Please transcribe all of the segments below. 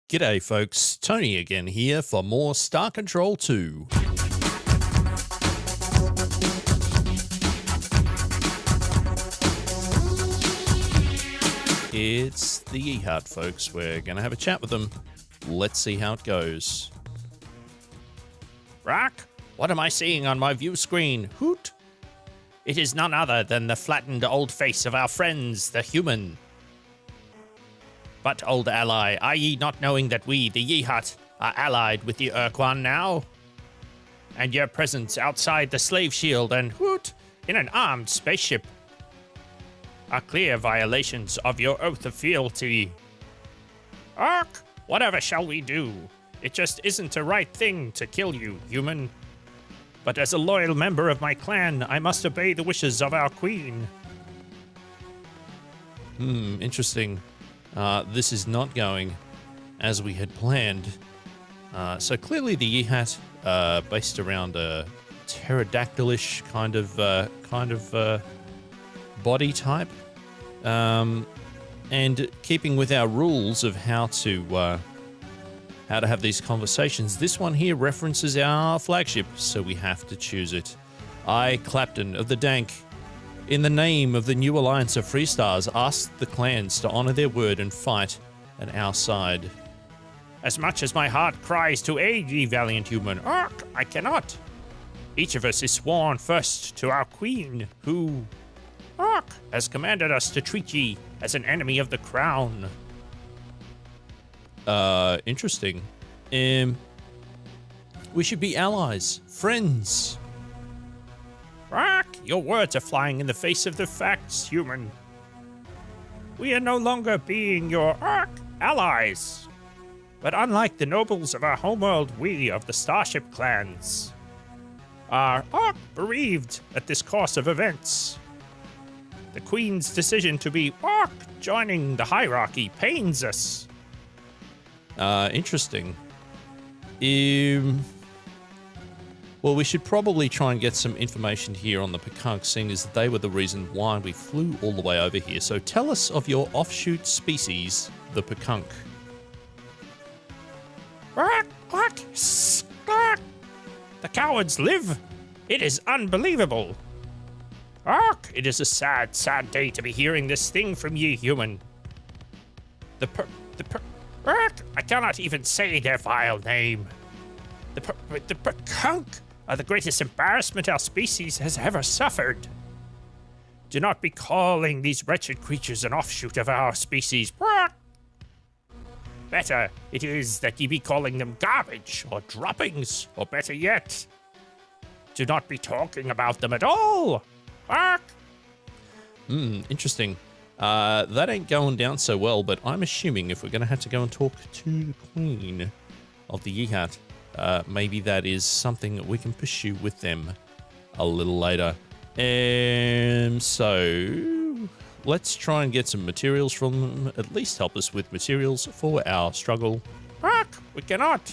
G'day folks, Tony again here for more Star Control 2. It's the Ehud folks, we're going to have a chat with them. Let's see how it goes. Rock, what am I seeing on my view screen? Hoot! It is none other than the flattened old face of our friends, the human. But, old ally, are ye not knowing that we, the Yeehut, are allied with the Ur-Quan now? And your presence outside the slave shield and, hoot, in an armed spaceship are clear violations of your oath of fealty. Ark, whatever shall we do? It just isn't the right thing to kill you, human. But as a loyal member of my clan, I must obey the wishes of our queen. Interesting. This is not going as we had planned. So clearly the Yeehat, based around a pterodactylish kind of body type, and keeping with our rules of how to have these conversations. This one here references our flagship, so we have to choose it. I, Clapton of the Dank, in the name of the new alliance of Free Stars, ask the clans to honor their word and fight at our side. As much as my heart cries to aid ye, valiant human, Ark, I cannot. Each of us is sworn first to our queen, who, Ark, has commanded us to treat ye as an enemy of the crown. Interesting. We should be allies, friends. Ark, your words are flying in the face of the facts, human. We are no longer being your Ark allies. But unlike the nobles of our homeworld, we of the starship clans are Ark bereaved at this course of events. The Queen's decision to be Ark joining the hierarchy pains us. Interesting. Well, we should probably try and get some information here on the Pekunk, seeing as they were the reason why we flew all the way over here. So tell us of your offshoot species, the Pekunk. The cowards live. It is unbelievable. Ark, it is a sad, sad day to be hearing this thing from ye, human. I cannot even say their vile name. The Pekunk are the greatest embarrassment our species has ever suffered. Do not be calling these wretched creatures an offshoot of our species. Better it is that ye be calling them garbage or droppings, or better yet, do not be talking about them at all. Interesting. That ain't going down so well, but I'm assuming if we're going to have to go and talk to the Queen of the Yeehat, maybe that is something that we can pursue with them a little later. So let's try and get some materials from them, at least help us with materials for our struggle. We cannot.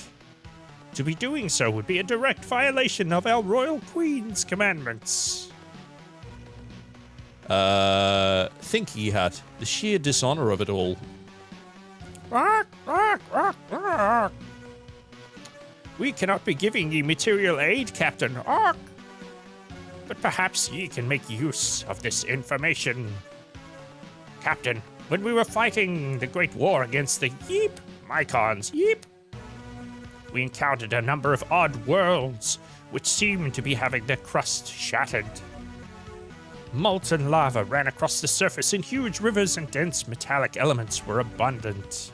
To be doing so would be a direct violation of our royal queen's commandments. Think, Yeehat, the sheer dishonor of it all. We cannot be giving ye material aid, Captain Ark. But perhaps ye can make use of this information. Captain, when we were fighting the great war against the Mycons, we encountered a number of odd worlds which seemed to be having their crust shattered. Molten lava ran across the surface in huge rivers and dense metallic elements were abundant.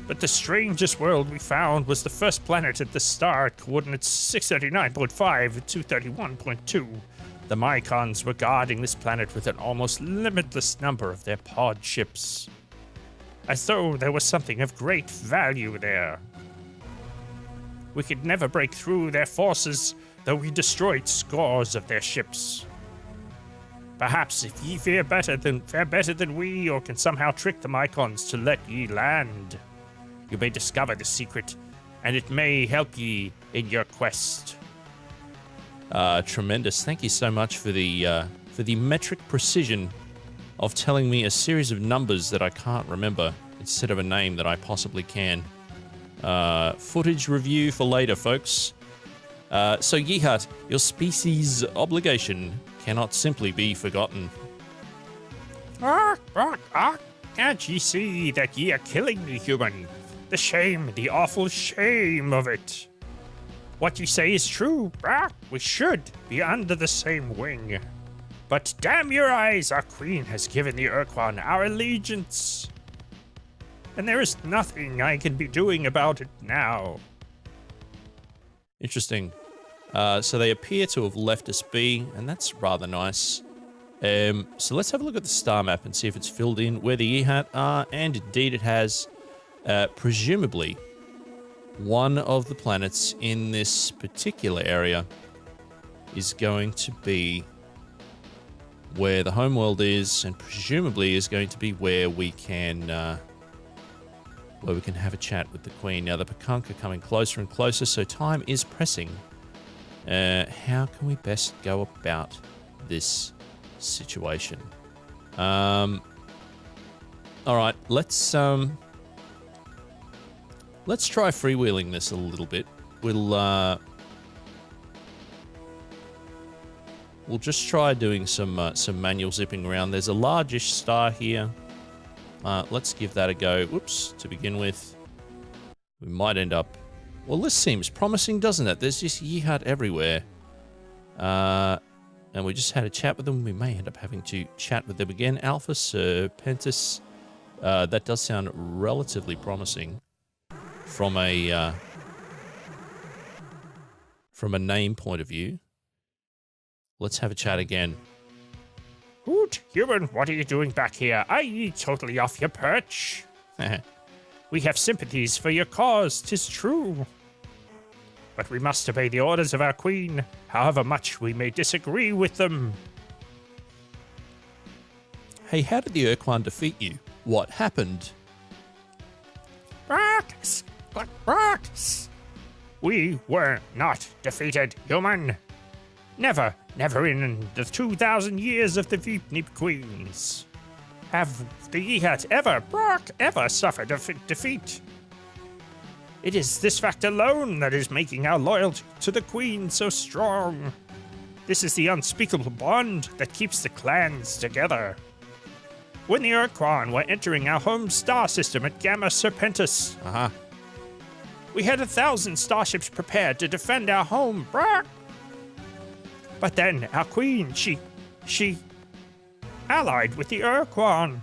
But the strangest world we found was the first planet at the star at coordinates 639.5 and 231.2. The Mycons were guarding this planet with an almost limitless number of their pod ships, as though there was something of great value there. We could never break through their forces, though we destroyed scores of their ships. Perhaps if ye fare better than we, or can somehow trick the Mycons to let ye land, you may discover the secret, and it may help ye in your quest. Tremendous. Thank you so much for the metric precision of telling me a series of numbers that I can't remember. instead of a name that I possibly can. Footage review for later, folks. So Yihut, your species' obligation cannot simply be forgotten. Can't ye see that ye are killing the human? The shame, the awful shame of it. What ye say is true. We should be under the same wing. But damn your eyes, our queen has given the Ur-Quan our allegiance. And there is nothing I can be doing about it now. Interesting. So they appear to have left us be, and that's rather nice. So let's have a look at the star map and see if it's filled in where the Yihut are, and indeed it has. Presumably, one of the planets in this particular area is going to be where the homeworld is, and presumably is going to be where we can have a chat with the Queen. Now the Pekunk are coming closer and closer, so time is pressing. How can we best go about this situation? All right, let's try freewheeling this a little bit. We'll just try doing some manual zipping around. There's a largish star here. Let's give that a go. Whoops, to begin with. We might end up... Well, this seems promising, doesn't it? There's just Yihut everywhere. And we just had a chat with them. We may end up having to chat with them again. Alpha Serpentis. That does sound relatively promising from a name point of view. Let's have a chat again. Hoot, human, what are you doing back here? Are ye totally off your perch? We have sympathies for your cause, 'tis true. But we must obey the orders of our queen, however much we may disagree with them. Hey, how did the Ur-Quan defeat you? What happened? We were not defeated, human. Never in the 2,000 years of the Veepnip Queens have the Yihut ever suffered a defeat. It is this fact alone that is making our loyalty to the Queen so strong. This is the unspeakable bond that keeps the clans together. When the Ur-Quan were entering our home star system at Gamma Serpentis, we had 1,000 starships prepared to defend our home. But then our queen, she allied with the Ur-Quan.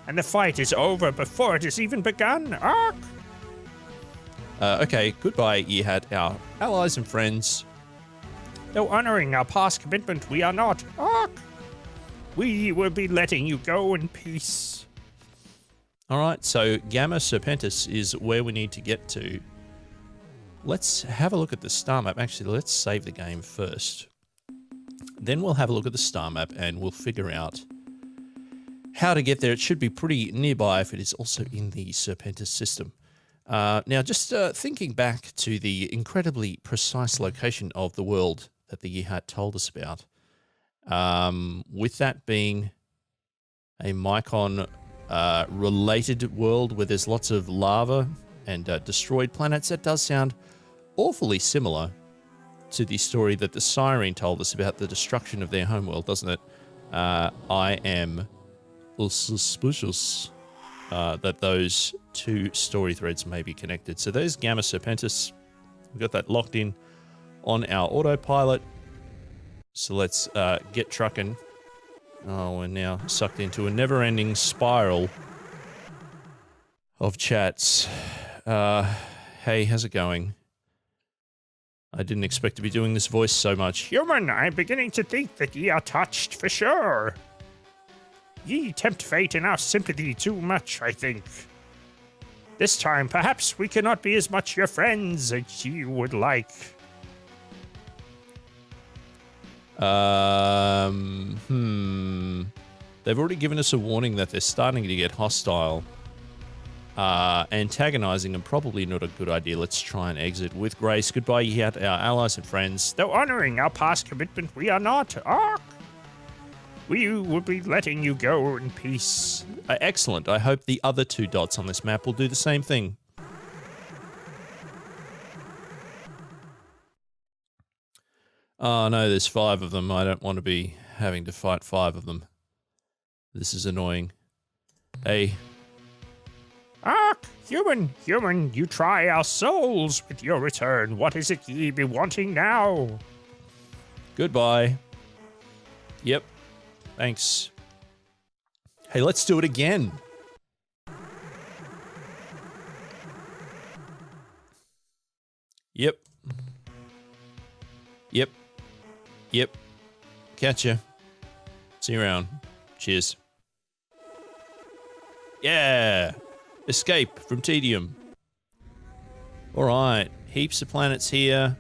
And the fight is over before it has even begun. Okay, goodbye, Yihut, our allies and friends. Though honoring our past commitment, we are not. We will be letting you go in peace. All right, so Gamma Serpentis is where we need to get to. Let's have a look at the star map. Actually, let's save the game first. Then we'll have a look at the star map and we'll figure out how to get there. It should be pretty nearby if it is also in the Serpentis system. Now, just thinking back to the incredibly precise location of the world that the Yihut told us about, with that being a Mycon-related world where there's lots of lava and destroyed planets, that does sound awfully similar to the story that the Siren told us about the destruction of their homeworld, doesn't it? I am suspicious that those two story threads may be connected. So there's Gamma Serpentis. We've got that locked in on our autopilot. So let's get trucking. Oh, we're now sucked into a never-ending spiral of chats. Hey, how's it going? I didn't expect to be doing this voice so much. Human, I'm beginning to think that ye are touched for sure. Ye tempt fate in our sympathy too much, I think. This time, perhaps we cannot be as much your friends as ye would like. They've already given us a warning that they're starting to get hostile. Antagonizing them probably not a good idea. Let's try and exit with grace. Goodbye, Yihut, our allies and friends. Though honoring our past commitment, we are not. We will be letting you go in peace. Excellent. I hope the other 2 dots on this map will do the same thing. Oh no, there's 5 of them. I don't want to be having to fight 5 of them. This is annoying. Hey. Human, you try our souls with your return. What is it ye be wanting now? Goodbye. Yep. Thanks. Hey, let's do it again. Yep. Yep. Yep. Catch ya. See you around. Cheers. Yeah! Escape from tedium. Alright. Heaps of planets here.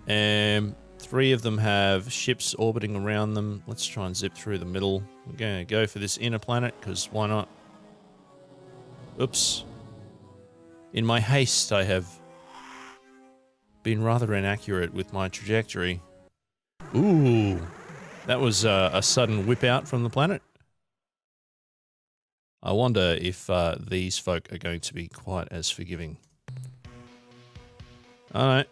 3 of them have ships orbiting around them. Let's try and zip through the middle. We're going to go for this inner planet, because why not? Oops. In my haste, I have been rather inaccurate with my trajectory. Ooh. That was a sudden whip out from the planet. I wonder if these folk are going to be quite as forgiving. Alright.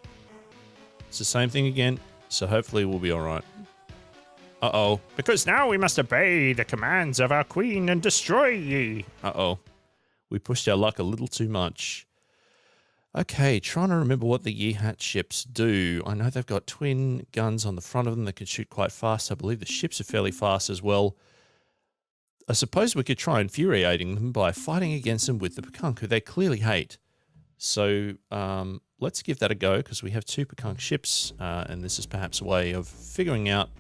It's the same thing again, so hopefully we'll be alright. Uh-oh. Because now we must obey the commands of our queen and destroy ye. Uh-oh. We pushed our luck a little too much. Okay, trying to remember what the Yeehat ships do. I know they've got twin guns on the front of them that can shoot quite fast. I believe the ships are fairly fast as well. I suppose we could try infuriating them by fighting against them with the Pekunk, who they clearly hate. So let's give that a go, because we have 2 Pekunk ships, and this is perhaps a way of figuring out...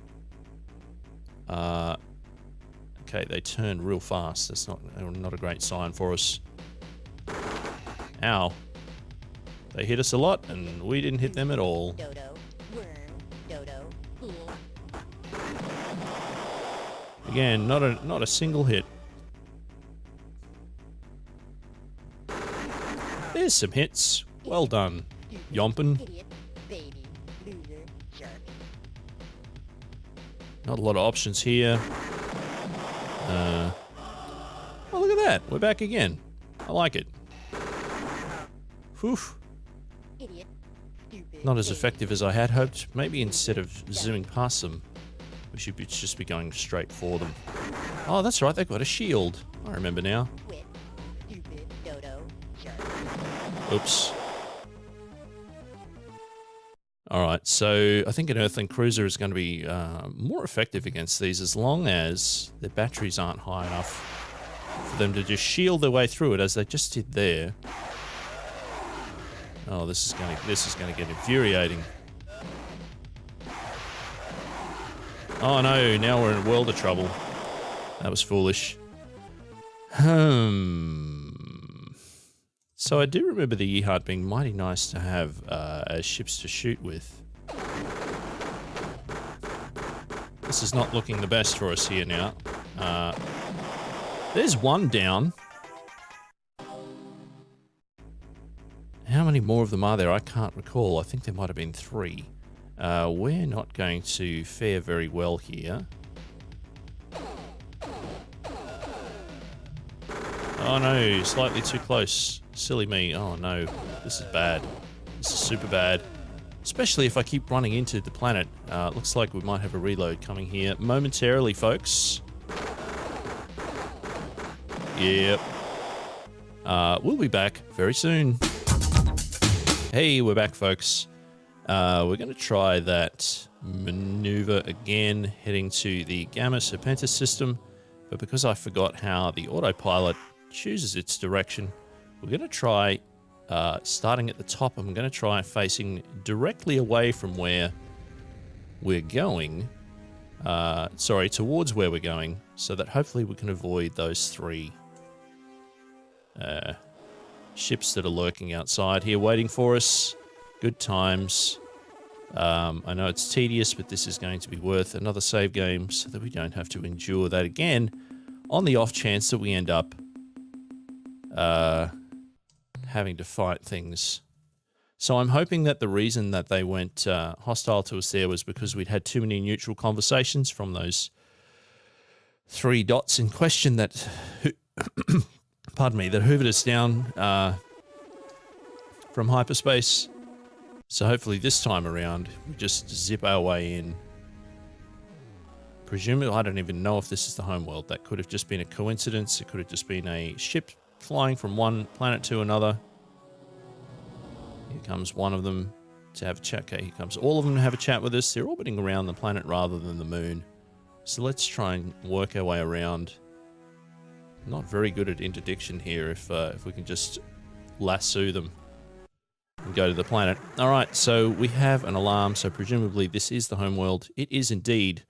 okay, they turn real fast. That's not a great sign for us. Ow. They hit us a lot, and we didn't hit them at all. Dodo, worm, dodo, pool. Again, not a single hit. There's some hits. Well done, Yompin. Idiot, baby, loser, jerk. Not a lot of options here. Oh, look at that. We're back again. I like it. Whew. Idiot, stupid, Not as baby. effective as I had hoped. Maybe instead of zooming past them, we should just be going straight for them. Oh, that's right. They've got a shield. I remember now. Quit, stupid, dodo, jerk. Oops. Alright, so I think an Earthling cruiser is going to be more effective against these as long as their batteries aren't high enough for them to just shield their way through it as they just did there. Oh, this is going to get infuriating. Oh no, now we're in a world of trouble. That was foolish. So I do remember the Yeehat being mighty nice to have as ships to shoot with. This is not looking the best for us here now. There's 1 down. How many more of them are there? I can't recall. I think there might have been 3. We're not going to fare very well here. Oh no, slightly too close. Silly me. Oh no, this is bad. This is super bad. Especially if I keep running into the planet. Looks like we might have a reload coming here momentarily, folks. Yep. We'll be back very soon. Hey, we're back, folks. We're going to try that maneuver again, heading to the Gamma Serpentis system. But because I forgot how the autopilot chooses its direction, we're going to try starting at the top, and we're going to try facing directly away from where we're going. Sorry, towards where we're going, so that hopefully we can avoid those 3 ships that are lurking outside here waiting for us. Good times. I know it's tedious, but this is going to be worth another save game so that we don't have to endure that again on the off chance that we end up having to fight things. So I'm hoping that the reason that they went hostile to us there was because we'd had too many neutral conversations from those 3 dots in question that, pardon me, that hoovered us down from hyperspace. So hopefully this time around, we just zip our way in. Presumably, I don't even know if this is the homeworld. That could have just been a coincidence. It could have just been a ship flying from one planet to another. Here comes one of them to have a chat. Okay, here comes all of them to have a chat with us. They're orbiting around the planet rather than the moon. So let's try and work our way around. Not very good at interdiction here if we can just lasso them and go to the planet. All right, so we have an alarm, so presumably this is the homeworld. It is indeed.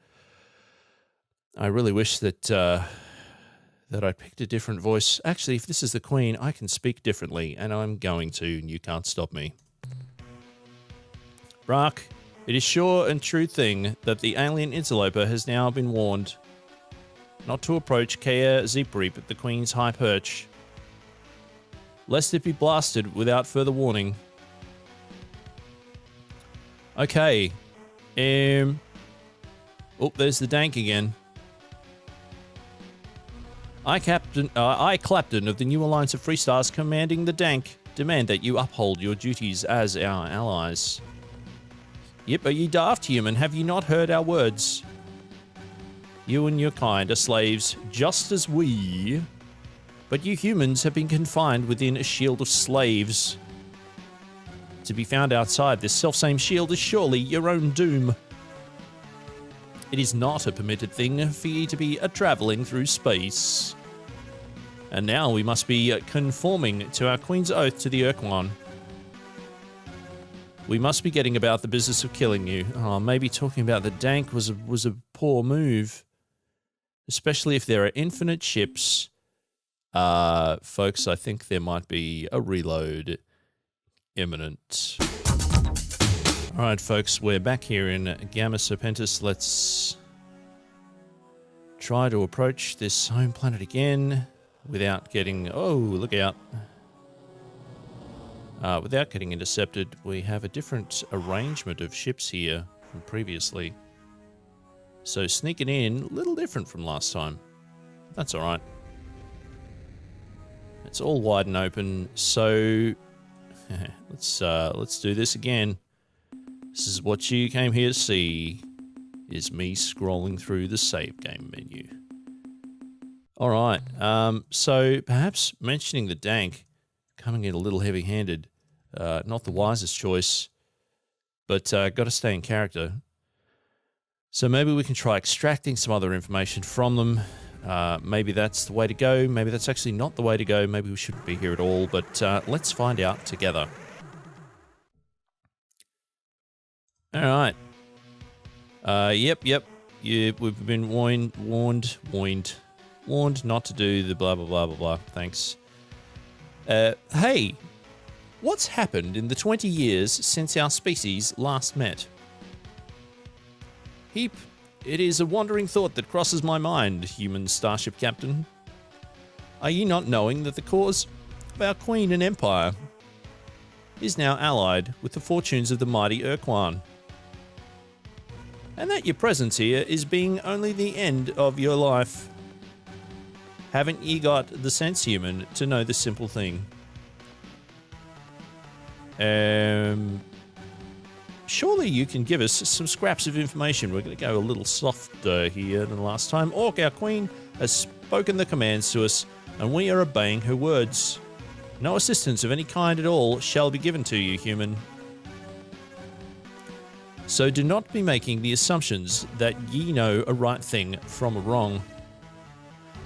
I really wish that that I picked a different voice. Actually, if this is the Queen, I can speak differently, and I'm going to, and you can't stop me. Brock, it is sure and true thing that the alien interloper has now been warned not to approach Kea Zeepreep at the Queen's high perch, lest it be blasted without further warning. Okay. Oh, there's the Dank again. I, Clapton of the New Alliance of Free Stars, commanding the Dank, demand that you uphold your duties as our allies. Yep, are ye daft, human? Have you not heard our words? You and your kind are slaves, just as we. But you humans have been confined within a shield of slaves. To be found outside this selfsame shield is surely your own doom. It is not a permitted thing for ye to be travelling through space. And now we must be conforming to our Queen's oath to the Ur-Quan. We must be getting about the business of killing you. Oh, maybe talking about the Dank was a poor move. Especially if there are infinite ships. Folks, I think there might be a reload imminent. Alright, folks, we're back here in Gamma Serpentis. Let's try to approach this home planet again without getting... Oh, look out. Without getting intercepted. We have a different arrangement of ships here from previously. So sneaking in, a little different from last time. That's alright. It's all wide and open, so let's do this again. This is what you came here to see, is me scrolling through the save game menu. Alright, so perhaps mentioning the Dank, coming in a little heavy-handed, not the wisest choice, but got to stay in character. So maybe we can try extracting some other information from them. Maybe that's the way to go. Maybe that's actually not the way to go. Maybe we shouldn't be here at all. But let's find out together. All right. Yep. We've been warned not to do the blah, blah, blah, blah, blah. Thanks. Hey, what's happened in the 20 years since our species last met? Heap, it is a wandering thought that crosses my mind, human starship captain. Are ye not knowing that the cause of our queen and empire is now allied with the fortunes of the mighty Ur-Quan? And that your presence here is being only the end of your life? Haven't ye got the sense, human, to know this simple thing? Surely you can give us some scraps of information. We're going to go a little softer here than last time. Orc, our queen, has spoken the commands to us, and we are obeying her words. No assistance of any kind at all shall be given to you, human. So do not be making the assumptions that ye know a right thing from a wrong.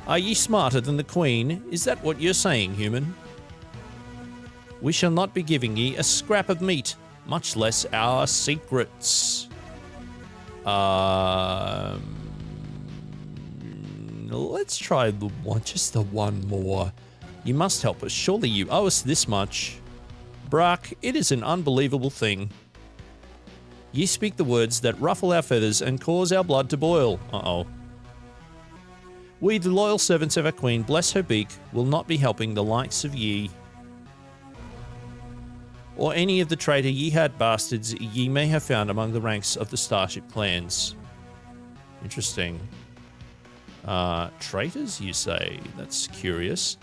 Are ye smarter than the queen? Is that what you're saying, human? We shall not be giving ye a scrap of meat, much less our secrets. Let's try just the one more. You must help us. Surely you owe us this much. Brock, it is an unbelievable thing. Ye speak the words that ruffle our feathers and cause our blood to boil. Uh-oh. We, the loyal servants of our queen, bless her beak, will not be helping the likes of ye. Or any of the traitor ye-hat bastards ye may have found among the ranks of the starship clans. Interesting. Traitors, you say? That's curious.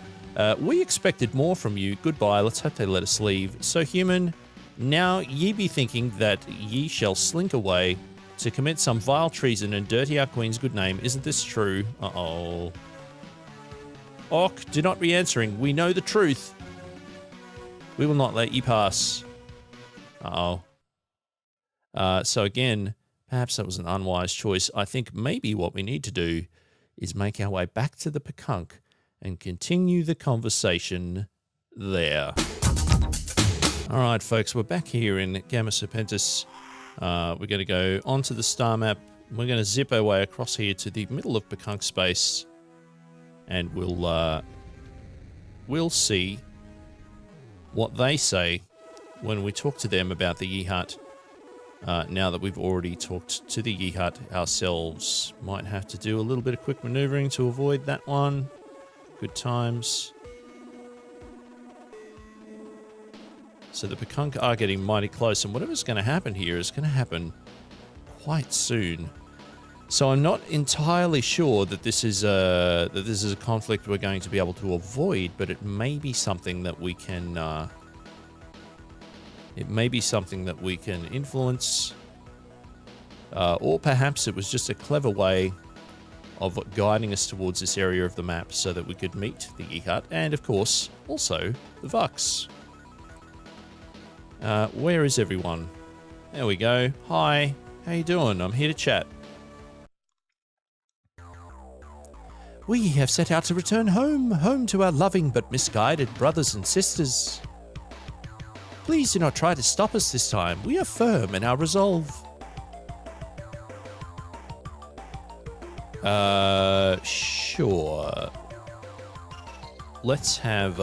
We expected more from you. Goodbye. Let's hope they let us leave. So, human, now ye be thinking that ye shall slink away to commit some vile treason and dirty our queen's good name. Isn't this true? Uh-oh. Orc, do not be answering. We know the truth. We will not let ye pass. Uh-oh. So again, perhaps that was an unwise choice. I think maybe what we need to do is make our way back to the Pekunk and continue the conversation there. All right, folks, we're back here in Gamma Serpentis. We're going to go onto the star map. We're going to zip our way across here to the middle of Pekunk space, and we'll see what they say when we talk to them about the Yihut. Now that we've already talked to the Yihut ourselves, might have to do a little bit of quick maneuvering to avoid that one. Good times. So the Pekunk are getting mighty close, and whatever's going to happen here is going to happen quite soon. So I'm not entirely sure that this is a conflict we're going to be able to avoid, but it may be something that we can. It may be something that we can influence, or perhaps it was just a clever way of guiding us towards this area of the map so that we could meet the Yihut and, of course, also the Vux. Where is everyone? There we go. Hi. How you doing? I'm here to chat. We have set out to return home to our loving but misguided brothers and sisters. Please do not try to stop us this time. We are firm in our resolve. Sure. Let's have,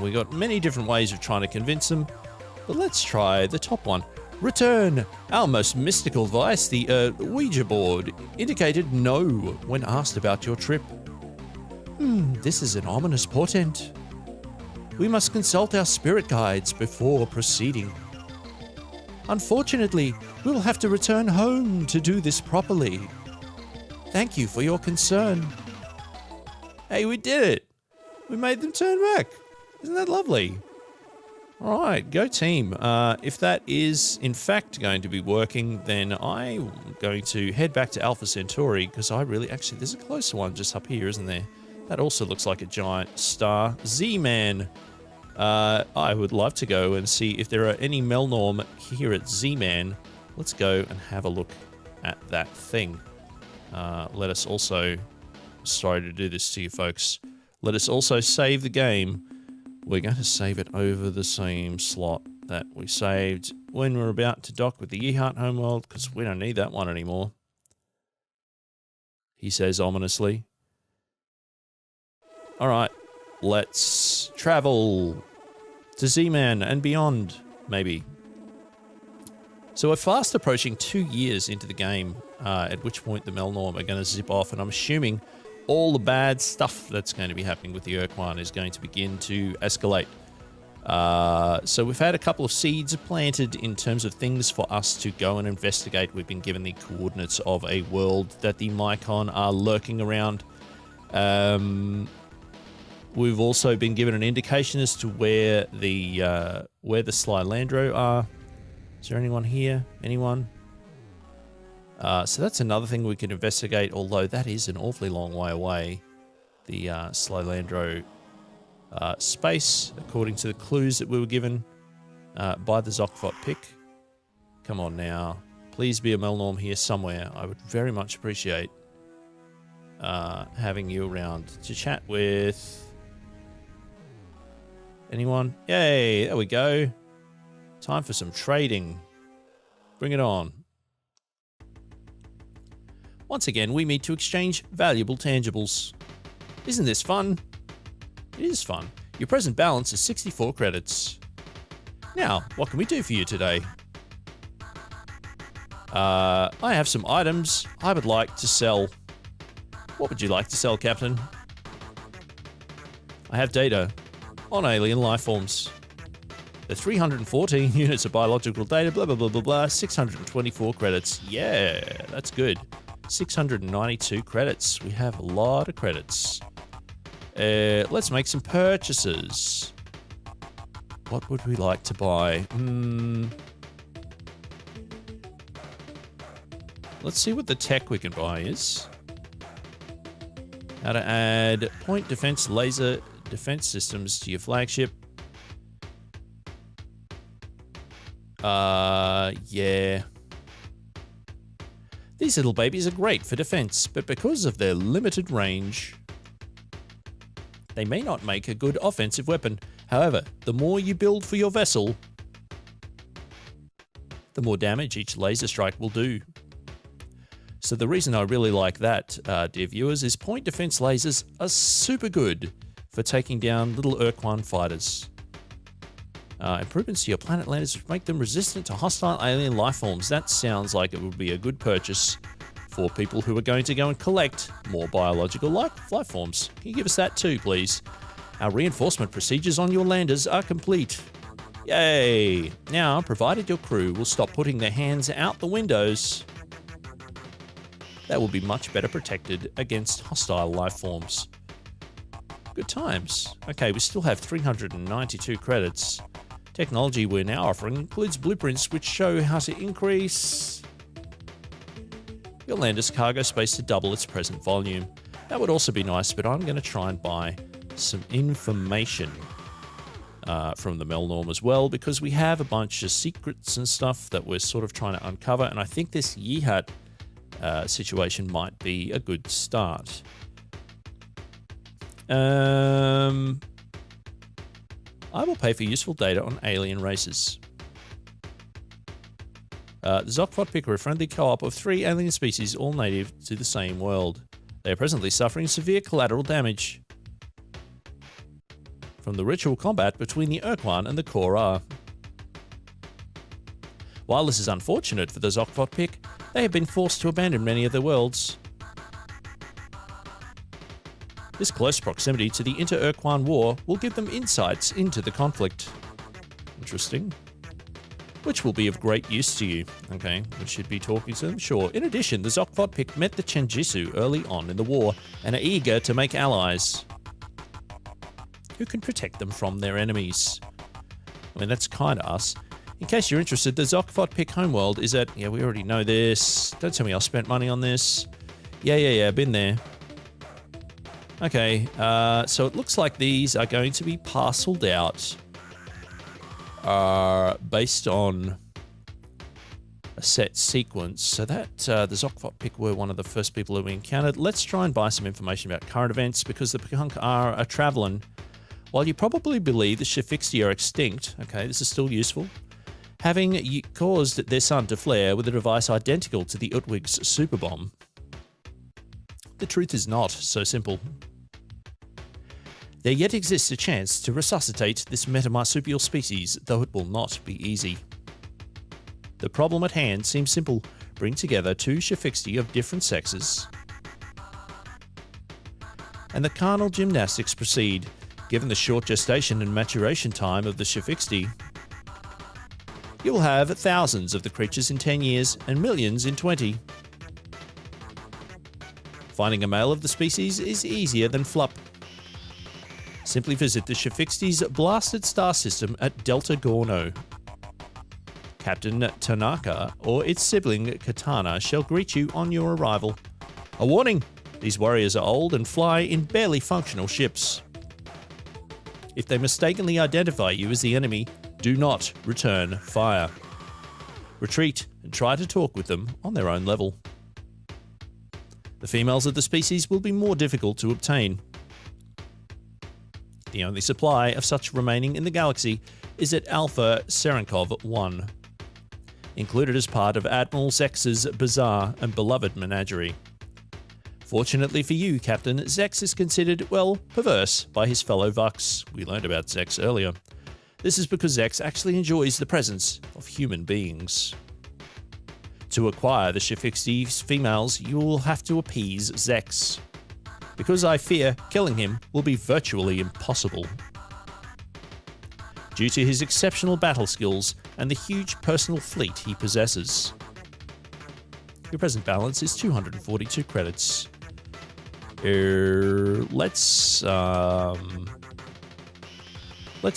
we got many different ways of trying to convince them, but let's try the top one. Return. Our most mystical device, the Ouija board, indicated no when asked about your trip. This is an ominous portent. We must consult our spirit guides before proceeding. Unfortunately, we'll have to return home to do this properly. Thank you for your concern. Hey, we did it. We made them turn back. Isn't that lovely? All right, go team. If that is, in fact, going to be working, then I'm going to head back to Alpha Centauri, because actually, there's a closer one just up here, isn't there? That also looks like a giant star. Z-Man. I would love to go and see if there are any Melnorm here at Z-Man. Let's go and have a look at that thing. Let us also... Sorry to do this to you folks. Let us also save the game. We're going to save it over the same slot that we saved when we're about to dock with the Yihut homeworld, because we don't need that one anymore. He says ominously. All right, let's travel to Z-Man and beyond, maybe. So we're fast approaching 2 years into the game, at which point the Melnorm are going to zip off, and I'm assuming all the bad stuff that's going to be happening with the Ur-Quan is going to begin to escalate. So we've had a couple of seeds planted in terms of things for us to go and investigate. We've been given the coordinates of a world that the Mycon are lurking around. We've also been given an indication as to where the Sly Landro are. Is there anyone here? Anyone? So that's another thing we can investigate, although that is an awfully long way away. The Sly Landro space, according to the clues that we were given by the Zokvot pick. Come on now. Please be a Melnorm here somewhere. I would very much appreciate having you around to chat with. Anyone? Yay, there we go. Time for some trading. Bring it on. Once again, we meet to exchange valuable tangibles. Isn't this fun? It is fun. Your present balance is 64 credits. Now, what can we do for you today? I have some items I would like to sell. What would you like to sell, Captain? I have data on alien life forms. The 314 units of biological data, blah, blah, blah, blah, blah, 624 credits. Yeah, that's good. 692 credits. We have a lot of credits. Let's make some purchases. What would we like to buy? Let's see what the tech we can buy is. How to add point defense laser defense systems to your flagship. Yeah. These little babies are great for defense, but because of their limited range, they may not make a good offensive weapon. However, the more you build for your vessel, the more damage each laser strike will do. So the reason I really like that, dear viewers, is point defense lasers are super good for taking down little Ur-Quan fighters. Improvements to your planet landers make them resistant to hostile alien life forms. That sounds like it would be a good purchase for people who are going to go and collect more biological life forms. Can you give us that too, please? Our reinforcement procedures on your landers are complete. Yay! Now, provided your crew will stop putting their hands out the windows, that will be much better protected against hostile life forms. Good times. Okay, we still have 392 credits. Technology we're now offering includes blueprints which show how to increase your lander's cargo space to double its present volume. That would also be nice, but I'm going to try and buy some information from the Melnorm as well, because we have a bunch of secrets and stuff that we're sort of trying to uncover, and I think this Yihat situation might be a good start. I will pay for useful data on alien races. The Zokvot pick are a friendly co-op of 3 alien species, all native to the same world. They are presently suffering severe collateral damage from the ritual combat between the Ur-Quan and the Korra. While this is unfortunate for the Zokvot pick, they have been forced to abandon many of their worlds. This close proximity to the inter-Ur-Quan war will give them insights into the conflict. Interesting. Which will be of great use to you. Okay, we should be talking to them, sure. In addition, the Zokvot pick met the Chenjitsu early on in the war and are eager to make allies who can protect them from their enemies. I mean, that's kind of us. In case you're interested, the Zokvot pick homeworld is at... Yeah, we already know this. Don't tell me I spent money on this. Yeah, been there. Okay, so it looks like these are going to be parceled out based on a set sequence. So that the Zokvot pick were one of the first people who we encountered. Let's try and buy some information about current events, because the Pekunk are a traveling. While you probably believe the Shafixti are extinct, okay, this is still useful, having caused their sun to flare with a device identical to the Utwig's superbomb. The truth is not so simple. There yet exists a chance to resuscitate this metamarsupial species, though it will not be easy. The problem at hand seems simple. Bring together 2 Shafixti of different sexes, and the carnal gymnastics proceed. Given the short gestation and maturation time of the Shafixti, you will have thousands of the creatures in 10 years and millions in 20. Finding a male of the species is easier than flup. Simply visit the Shafixti's blasted star system at Delta Gorno. Captain Tanaka or its sibling Katana shall greet you on your arrival. A warning! These warriors are old and fly in barely functional ships. If they mistakenly identify you as the enemy, do not return fire. Retreat and try to talk with them on their own level. The females of the species will be more difficult to obtain. The only supply of such remaining in the galaxy is at Alpha Serenkov 1, included as part of Admiral Zex's bizarre and beloved menagerie. Fortunately for you, Captain, Zex is considered, well, perverse by his fellow Vux. We learned about Zex earlier. This is because Zex actually enjoys the presence of human beings. To acquire the Shafixti's females, you will have to appease Zex, because I fear killing him will be virtually impossible. Due to his exceptional battle skills and the huge personal fleet he possesses. Your present balance is 242 credits. Let's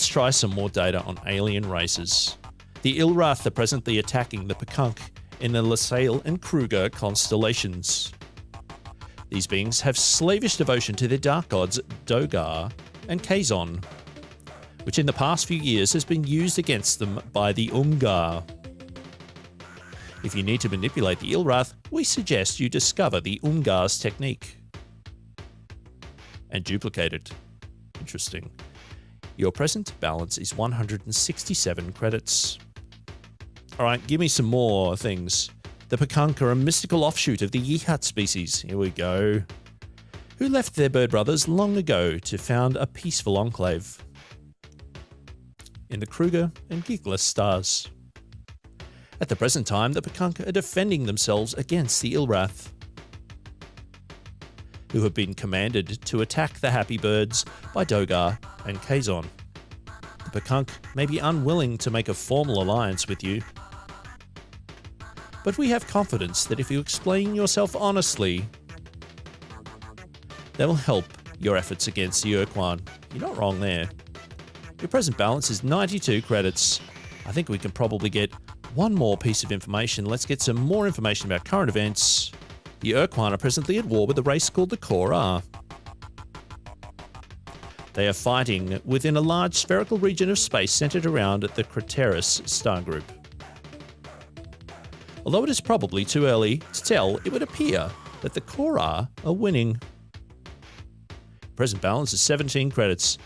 try some more data on alien races. The Ilrath are presently attacking the Pekunk in the Lasalle and Kruger constellations. These beings have slavish devotion to their dark gods Dogar and Kazon, which in the past few years has been used against them by the Umgar. If you need to manipulate the Ilrath, we suggest you discover the Umgar's technique and duplicate it. Interesting. Your present balance is 167 credits. Alright, give me some more things. The Pekunk are a mystical offshoot of the Yihat species. Here we go. Who left their bird brothers long ago to found a peaceful enclave in the Kruger and Gigless stars. At the present time, the Pekunk are defending themselves against the Ilrath, who have been commanded to attack the Happy Birds by Dogar and Kazon. The Pekunk may be unwilling to make a formal alliance with you, but we have confidence that if you explain yourself honestly, that will help your efforts against the Ur-Quan. You're not wrong there. Your present balance is 92 credits. I think we can probably get one more piece of information. Let's get some more information about current events. The Ur-Quan are presently at war with a race called the Korra. They are fighting within a large spherical region of space centered around the Precursor star group. Although it is probably too early to tell, it would appear that the Korra are winning. Present balance is 17 credits.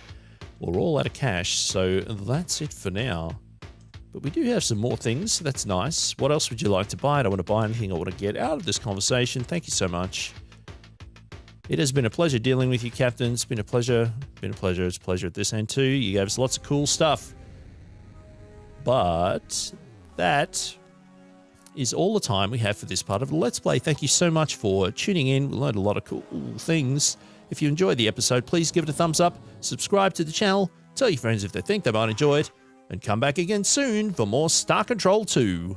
We're all out of cash, so that's it for now. But we do have some more things, so that's nice. What else would you like to buy? I don't want to buy anything I want to get out of this conversation. Thank you so much. It has been a pleasure dealing with you, Captain. It's been a pleasure. It's a pleasure at this end too. You gave us lots of cool stuff. But that is all the time we have for this part of the Let's Play. Thank you so much for tuning in. We learned a lot of cool things. If you enjoyed the episode, please give it a thumbs up, subscribe to the channel, tell your friends if they think they might enjoy it, and come back again soon for more Star Control 2.